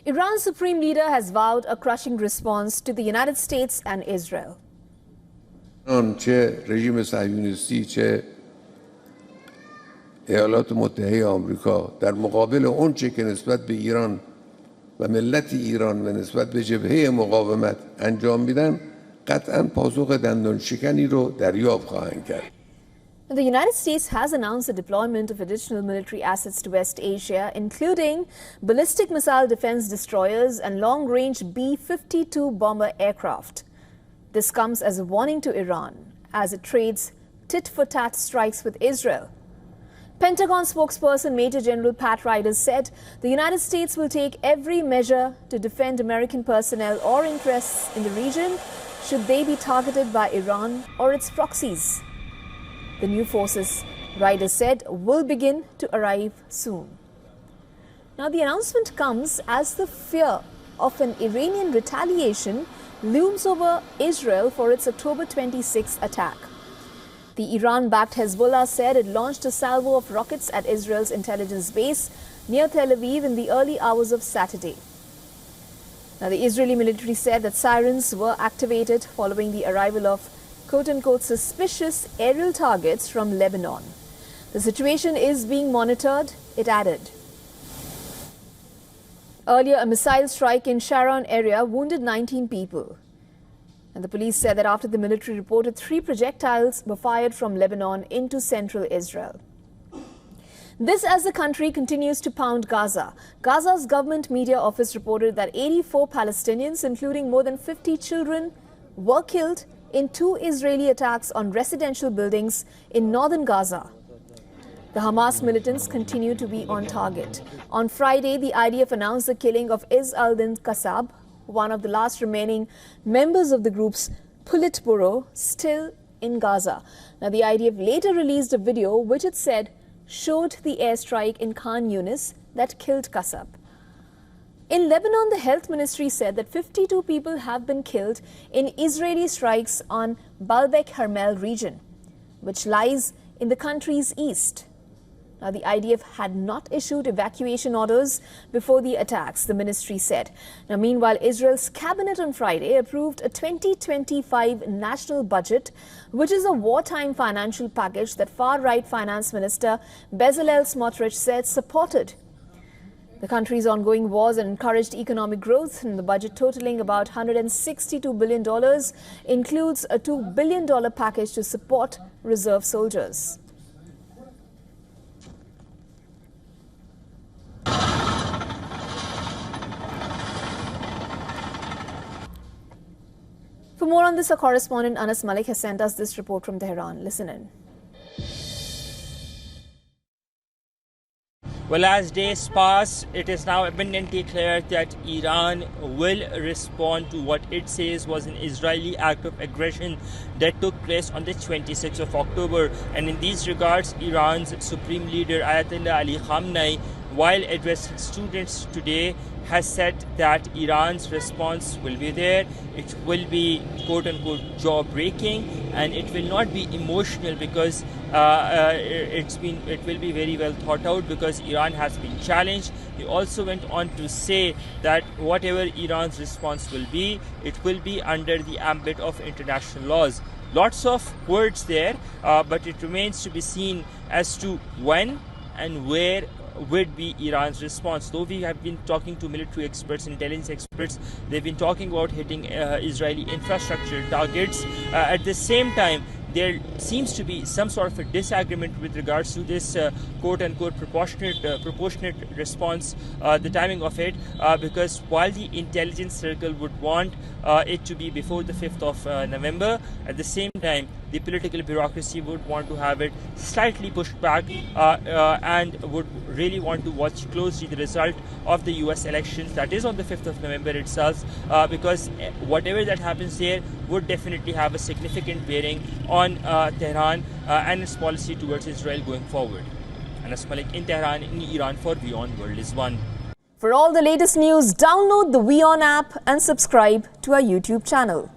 Iran's supreme leader has vowed a crushing response to the United States and Israel. چه رژیم صهیونیستی چه ایالات متحده آمریکا در مقابل اونچه که نسبت به ایران و ملت ایران و نسبت به جبهه مقاومت انجام میدن قطعاً پاسخ دندان شکنی رو دریافت خواهند کرد. The United States has announced the deployment of additional military assets to West Asia, including ballistic missile defense destroyers and long-range B-52 bomber aircraft. This comes as a warning to Iran as it trades tit-for-tat strikes with Israel. Pentagon spokesperson Major General Pat Ryder said the United States will take every measure to defend American personnel or interests in the region should they be targeted by Iran or its proxies. The new forces, Ryder said, will begin to arrive soon. Now, the announcement comes as the fear of an Iranian retaliation looms over Israel for its October 26 attack. The Iran-backed Hezbollah said it launched a salvo of rockets at Israel's intelligence base near Tel Aviv in the early hours of Saturday. Now, the Israeli military said that sirens were activated following the arrival of quote-unquote suspicious aerial targets from Lebanon. The situation is being monitored, it added. Earlier, a missile strike in Sharon area wounded 19 people. And the police said that after the military reported 3 projectiles were fired from Lebanon into central Israel. This as the country continues to pound Gaza. Gaza's government media office reported that 84 Palestinians, including more than 50 children, were killed in 2 Israeli attacks on residential buildings in northern Gaza. The Hamas militants continue to be on target. On Friday, the IDF announced the killing of Izz al-Din Qassab, one of the last remaining members of the group's Politburo, still in Gaza. Now, the IDF later released a video which it said showed the airstrike in Khan Yunis that killed Qassab. In Lebanon, the health ministry said that 52 people have been killed in Israeli strikes on Baalbek Hermel region, which lies in the country's east. Now, the IDF had not issued evacuation orders before the attacks, the ministry said. Now, meanwhile, Israel's cabinet on Friday approved a 2025 national budget, which is a wartime financial package that far-right finance minister Bezalel Smotrich said supported the country's ongoing wars and encouraged economic growth. And the budget, totaling about $162 billion, includes a $2 billion package to support reserve soldiers. For more on this, our correspondent Anas Malik has sent us this report from Tehran. Listen in. Well, as days pass, it is now abundantly clear that Iran will respond to what it says was an Israeli act of aggression that took place on the 26th of October. And in these regards, Iran's supreme leader Ayatollah Ali Khamenei, while addressing students today, has said that Iran's response will be there. It will be quote-unquote jaw-breaking, and it will not be emotional because it will be very well thought out because Iran has been challenged. He also went on to say that whatever Iran's response will be, it will be under the ambit of international laws. Lots of words there, but it remains to be seen as to when and where would be Iran's response. Though we have been talking to military experts, intelligence experts, they've been talking about hitting Israeli infrastructure targets. At the same time, there seems to be some sort of a disagreement with regards to this quote-unquote proportionate response, the timing of it, because while the intelligence circle would want it to be before the 5th of November, at the same time, the political bureaucracy would want to have it slightly pushed back and would really want to watch closely the result of the US elections that is on the 5th of November itself, because whatever that happens there would definitely have a significant bearing on Tehran and its policy towards Israel going forward. Anas Malik in Tehran, in Iran for WION World is One. For all the latest news, download the WION app and subscribe to our YouTube channel.